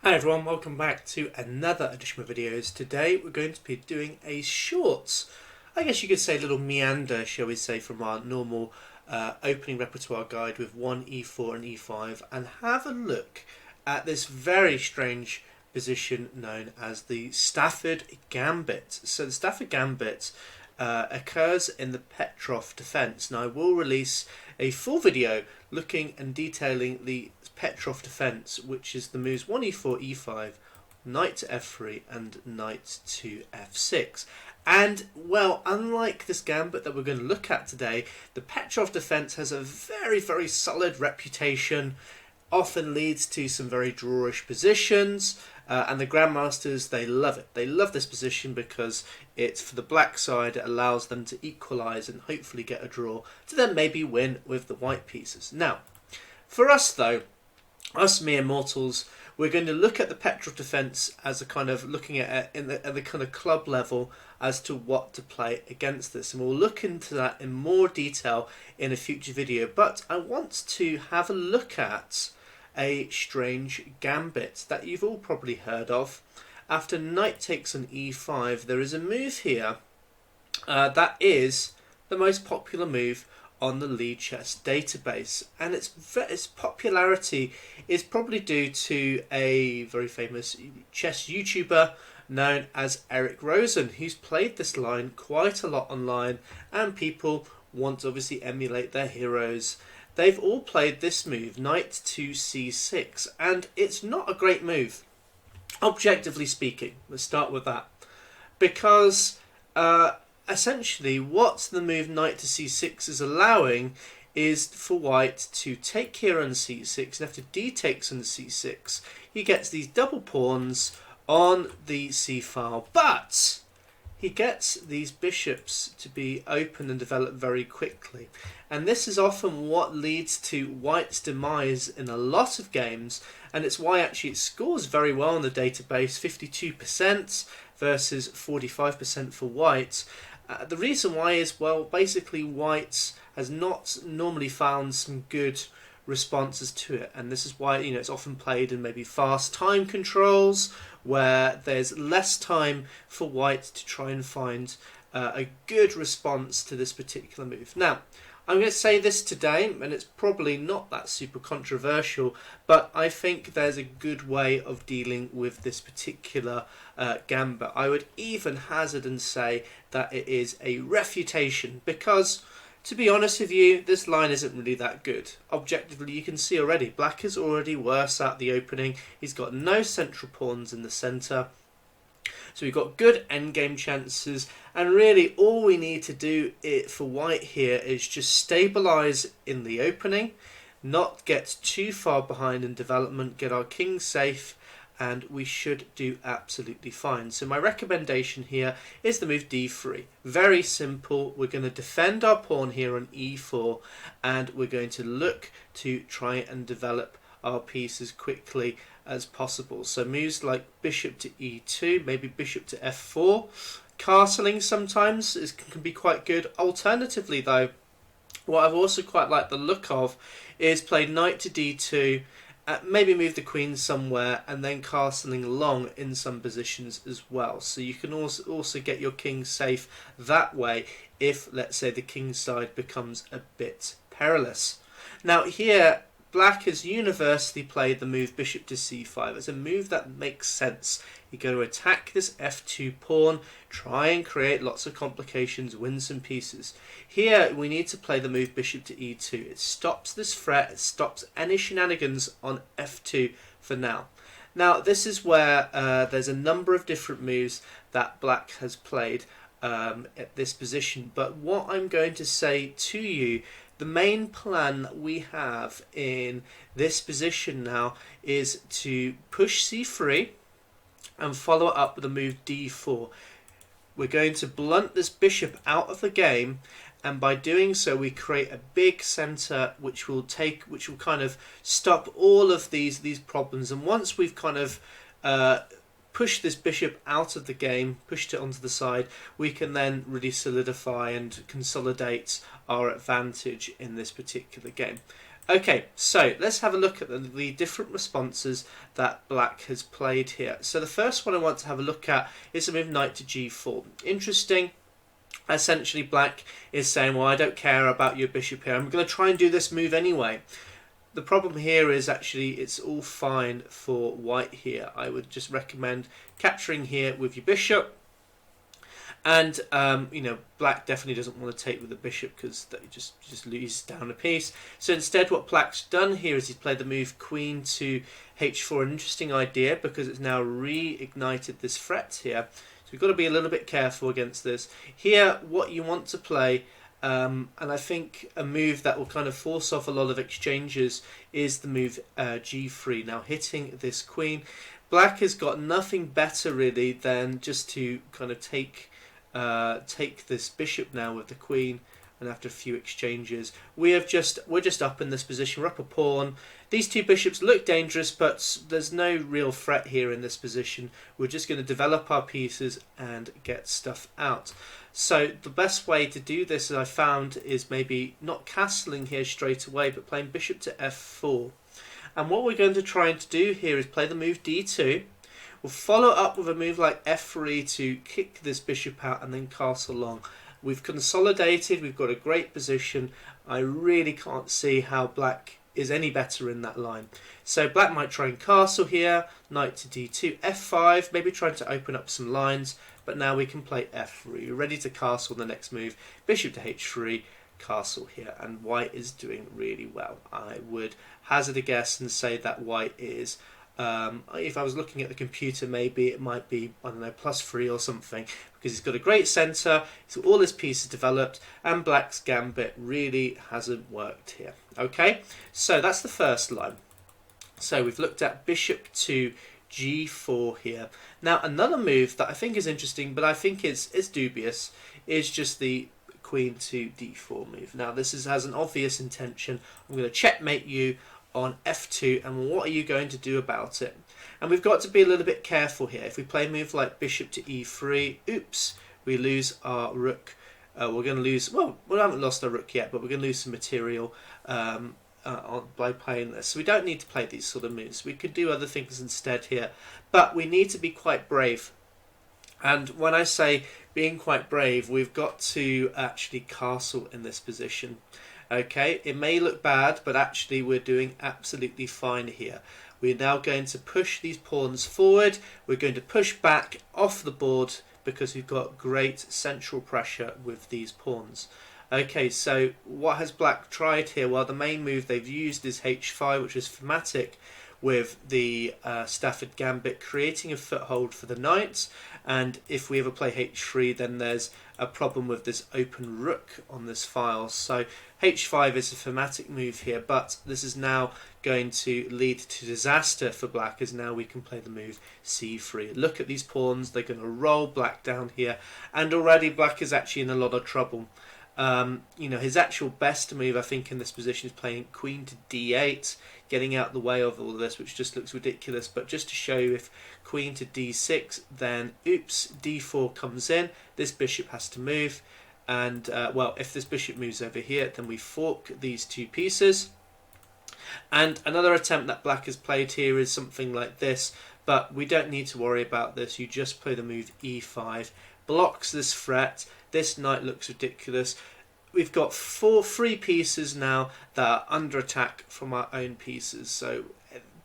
Hi everyone, welcome back to another edition of videos. Today we're going to be doing a short, I guess you could say little meander, shall we say, from our normal opening repertoire guide with 1 e4 and e5, and have a look at this very strange position known as the Stafford Gambit. So the Stafford Gambit occurs in the Petrov defence. Now I will release a full video looking and detailing the Petrov defence, which is the moves 1e4, e5, knight to f3 and knight to f6. And, well, unlike this gambit that we're going to look at today, the Petrov defence has a very, very solid reputation, often leads to some very drawish positions, and the Grandmasters, they love it. They love this position because it's, for the black side, it allows them to equalise and hopefully get a draw to then maybe win with the white pieces. Now, for us though, us mere mortals, we're going to look at the Petrov defence as a kind of looking at it at the kind of club level as to what to play against this, and we'll look into that in more detail in a future video. But I want to have a look at a strange gambit that you've all probably heard of. After knight takes on e5, there is a move here that is the most popular move on the lead chess database, and its popularity is probably due to a very famous chess YouTuber known as Rosen, who's played this line quite a lot online, and people want to obviously emulate their heroes. They've all played this move, knight to c6, and it's not a great move, objectively speaking. Let's start with that, because essentially what the move knight to c6 is allowing is for white to take here on c6, and after d takes on c6, he gets these double pawns on the c file, but he gets these bishops to be open and develop very quickly, and this is often what leads to white's demise in a lot of games, and it's why actually it scores very well in the database, 52% versus 45% for white. The reason why is, well, basically white has not normally found some good responses to it, and this is why, you know, it's often played in maybe fast time controls where there's less time for white to try and find a good response to this particular move. Now, I'm going to say this today, and it's probably not that super controversial, but I think there's a good way of dealing with this particular gambit. I would even hazard and say that it is a refutation, because, to be honest with you, this line isn't really that good. Objectively, you can see already, black is already worse at the opening. He's got no central pawns in the centre. So we've got good endgame chances, and really all we need to do for white here is just stabilise in the opening, not get too far behind in development, get our king safe, and we should do absolutely fine. So my recommendation here is the move d3. Very simple. We're going to defend our pawn here on e4, and we're going to look to try and develop our piece as quickly as possible. So moves like bishop to e2, maybe bishop to f4. Castling sometimes can be quite good. Alternatively though, what I've also quite liked the look of is play knight to d2, maybe move the queen somewhere, and then castling long in some positions as well. So you can also get your king safe that way if, let's say, the king side becomes a bit perilous. Now here, black has universally played the move bishop to c5. It's a move that makes sense. You're going to attack this f2 pawn, try and create lots of complications, win some pieces. Here we need to play the move bishop to e2. It stops this threat, it stops any shenanigans on f2 for now. Now this is where there's a number of different moves that black has played at this position, but what I'm going to say to you, the main plan we have in this position now is to push c3 and follow it up with the move d4. We're going to blunt this bishop out of the game, and by doing so we create a big centre which will kind of stop all of these problems. And once we've kind of pushed this bishop out of the game, pushed it onto the side, we can then really solidify and consolidate our advantage in this particular game. Okay, so let's have a look at the different responses that black has played here. So the first one I want to have a look at is the move knight to g4. Interesting. Essentially, black is saying, well, I don't care about your bishop here. I'm going to try and do this move anyway. The problem here is actually it's all fine for white here. I would just recommend capturing here with your bishop. And black definitely doesn't want to take with the bishop because they just lose down a piece. So instead, what black's done here is he's played the move queen to h4. An interesting idea because it's now reignited this threat here. So we've got to be a little bit careful against this. Here, what you want to play, and I think a move that will kind of force off a lot of exchanges, is the move g3. Now hitting this queen, black has got nothing better really than just to kind of take this bishop now with the queen, and after a few exchanges we're just up in this position. We're up a pawn. These two bishops look dangerous, but there's no real threat here in this position. We're just going to develop our pieces and get stuff out. So the best way to do this, as I found, is maybe not castling here straight away, but playing bishop to f4. And what we're going to try and do here is play the move d2. We'll follow up with a move like f3 to kick this bishop out and then castle long. We've consolidated, we've got a great position. I really can't see how black is any better in that line. So black might try and castle here, knight to d2, f5, maybe trying to open up some lines, but now we can play f3. We're ready to castle the next move, bishop to h3, castle here, and white is doing really well. I would hazard a guess and say that white is, if I was looking at the computer, maybe it might be, I don't know, +3 or something, because he's got a great centre, so all his pieces developed, and black's gambit really hasn't worked here. Okay, so that's the first line. So we've looked at bishop to g4 here. Now another move that I think is interesting, but I think is dubious, is just the queen to d4 move. Now this has an obvious intention. I'm going to checkmate you on f2, and what are you going to do about it? And we've got to be a little bit careful here. If we play a move like bishop to e3, oops, we lose our rook. We're going to lose, well, we haven't lost our rook yet, but we're going to lose some material by playing this. So we don't need to play these sort of moves. We could do other things instead here, but we need to be quite brave. And when I say being quite brave, we've got to actually castle in this position. Okay, it may look bad, but actually we're doing absolutely fine here. We're now going to push these pawns forward. We're going to push back off the board because we've got great central pressure with these pawns. Okay, so what has black tried here? Well, the main move they've used is h5, which is thematic with the Stafford Gambit, creating a foothold for the knights. And if we ever play h3, then there's a problem with this open rook on this file. So h5 is a thematic move here, but this is now going to lead to disaster for black, as now we can play the move c3. Look at these pawns, they're going to roll black down here, and already black is actually in a lot of trouble. His actual best move, I think, in this position is playing queen to d8, getting out the way of all this, which just looks ridiculous. But just to show you, if queen to d6, then oops, d4 comes in. This bishop has to move, and well, if this bishop moves over here, then we fork these two pieces. And another attempt that black has played here is something like this, but we don't need to worry about this. You just play the move e5, blocks this threat. This knight looks ridiculous. We've got three pieces now that are under attack from our own pieces. So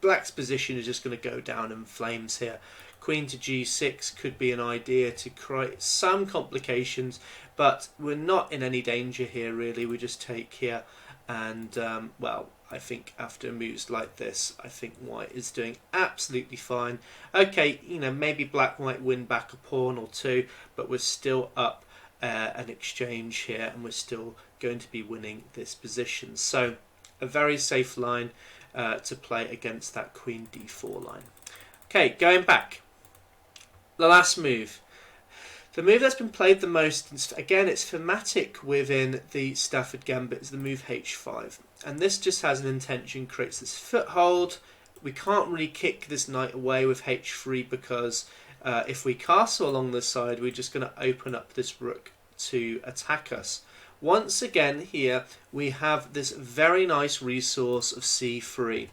black's position is just going to go down in flames here. Queen to g6 could be an idea to create some complications, but we're not in any danger here really. We just take here, and well, I think after moves like this, I think white is doing absolutely fine. Okay, maybe black might win back a pawn or two, but we're still up an exchange here, and we're still going to be winning this position. So a very safe line to play against that queen d4 line. Okay, going back, the last move, the move that's been played the most, again it's thematic within the Stafford Gambit, is the move h5, and this just has an intention, creates this foothold. We can't really kick this knight away with h3 because if we castle along this side, we're just going to open up this rook to attack us. once again here we have this very nice resource of c3.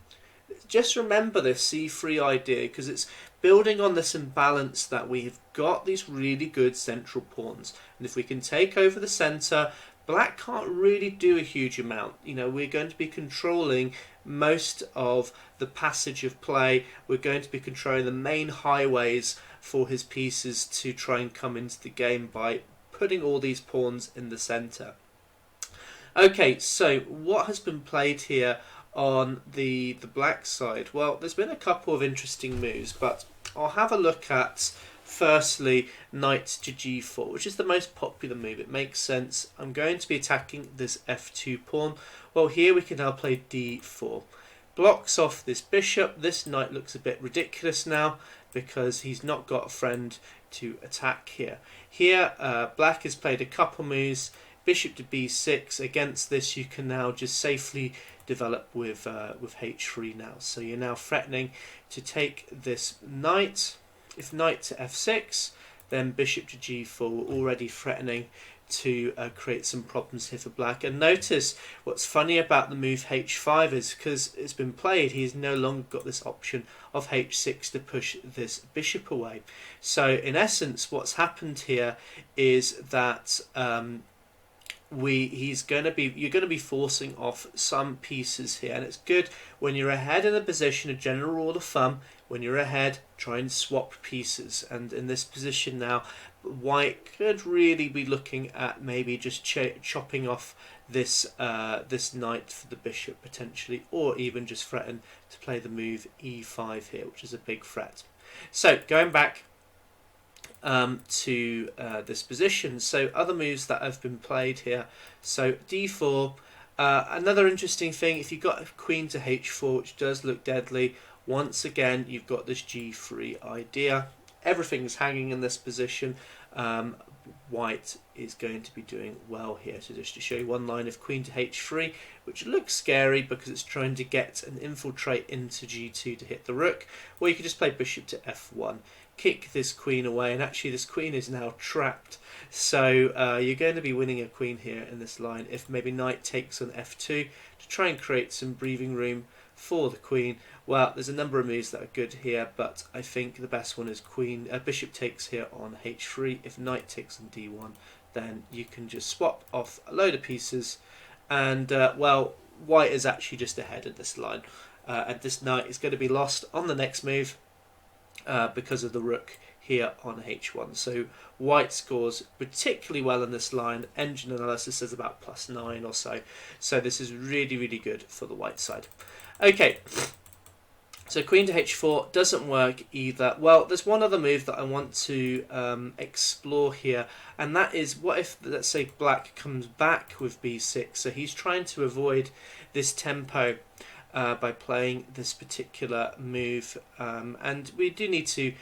Just remember this c3 idea, because it's building on this imbalance that we've got these really good central pawns, and if we can take over the centre, black can't really do a huge amount. You know, we're going to be controlling most of the passage of play. We're going to be controlling the main highways for his pieces to try and come into the game by putting all these pawns in the centre. Okay, so what has been played here on the black side? Well, there's been a couple of interesting moves, but I'll have a look at firstly knight to g4, which is the most popular move. It makes sense. I'm going to be attacking this f2 pawn. Well, here we can now play d4. Blocks off this bishop. This knight looks a bit ridiculous now because he's not got a friend to attack here. Here, black has played a couple moves. Bishop to b6. Against this, you can now just safely develop with h3 now. So you're now threatening to take this knight. If knight to f6, then bishop to g4, we're already threatening to create some problems here for black. And notice what's funny about the move h5 is because it's been played, he's no longer got this option of h6 to push this bishop away. So in essence, what's happened here is that you're going to be forcing off some pieces here, and it's good when you're ahead in a position. A general rule of thumb: when you're ahead, try and swap pieces. And in this position now, white could really be looking at maybe just chopping off this this knight for the bishop potentially, or even just threaten to play the move e5 here, which is a big threat. So going back to this position, so other moves that have been played here. So d4, another interesting thing, if you've got a queen to h4, which does look deadly, once again you've got this g3 idea. Everything's hanging in this position. White is going to be doing well here. So just to show you one line of queen to h3, which looks scary because it's trying to get an infiltrate into g2 to hit the rook, or you could just play bishop to f1, kick this queen away, and actually this queen is now trapped. So you're going to be winning a queen here in this line if maybe knight takes on f2 to try and create some breathing room for the queen. Well, there's a number of moves that are good here, but I think the best one is bishop takes here on h3. If knight takes on d1, then you can just swap off a load of pieces, and well, white is actually just ahead of this line, and this knight is going to be lost on the next move because of the rook here on h1. So white scores particularly well in this line. Engine analysis says about +9 or so. So this is really, really good for the white side. Okay, so queen to h4 doesn't work either. Well, there's one other move that I want to explore here, and that is, what if, let's say, black comes back with b6? So he's trying to avoid this tempo by playing this particular move, and we do need to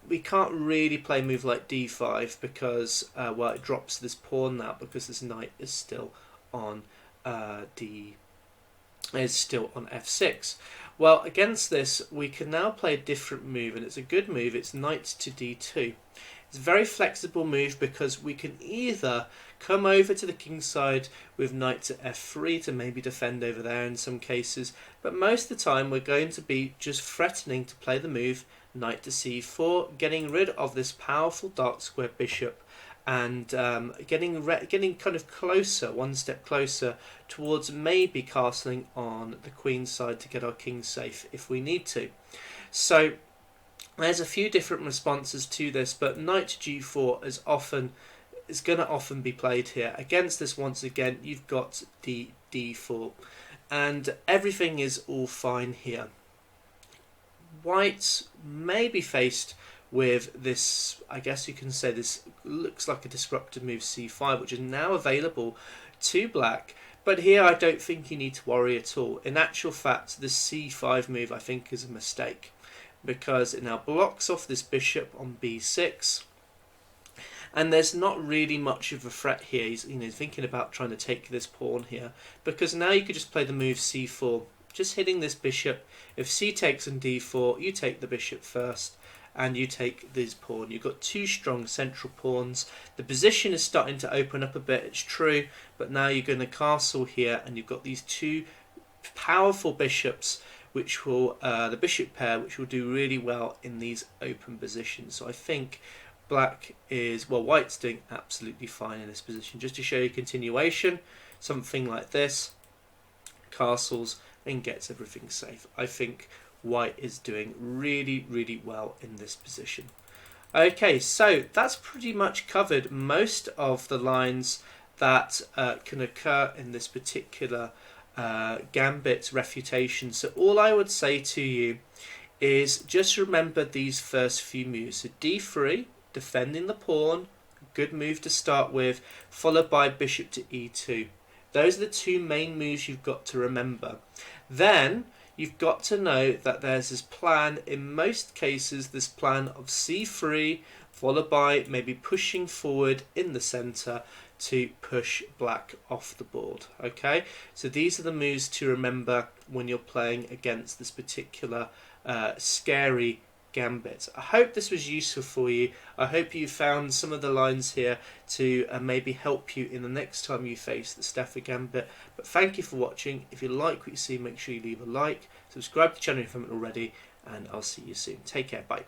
we can't really play a move like d5 because well, it drops this pawn now because this knight is still on f6. Well, against this we can now play a different move, and it's a good move. It's knight to d2. It's a very flexible move because we can either come over to the king side with knight to f3 to maybe defend over there in some cases, but most of the time we're going to be just threatening to play the move knight to c4, getting rid of this powerful dark square bishop, and getting kind of closer, one step closer towards maybe castling on the queen side to get our king safe if we need to. So there's a few different responses to this, but knight to g4 is going to often be played here. Against this, once again, you've got d4, and everything is all fine here. White may be faced with this, I guess you can say this looks like a disruptive move c5, which is now available to black, but here I don't think you need to worry at all. In actual fact, this c5 move I think is a mistake, because it now blocks off this bishop on b6, and there's not really much of a threat here. He's thinking about trying to take this pawn here, because now you could just play the move c4, just hitting this bishop. If c takes on d4, you take the bishop first, and you take this pawn. You've got two strong central pawns. The position is starting to open up a bit, it's true, but now you're going to castle here, and you've got these two powerful bishops, which will the bishop pair, which will do really well in these open positions. So I think white's doing absolutely fine in this position. Just to show you continuation, something like this, castles and gets everything safe. I think white is doing really, really well in this position. Okay, so that's pretty much covered most of the lines that can occur in this particular gambit refutation. So all I would say to you is just remember these first few moves. So d3, defending the pawn, good move to start with, followed by bishop to e2. Those are the two main moves you've got to remember. Then you've got to know that there's this plan, in most cases this plan of c3 followed by maybe pushing forward in the center to push black off the board. Okay, so these are the moves to remember when you're playing against this particular scary gambit. I hope this was useful for you. I hope you found some of the lines here to maybe help you in the next time you face the Stafford Gambit. But thank you for watching. If you like what you see, make sure you leave a like, subscribe to the channel if you haven't already, and I'll see you soon. Take care, bye.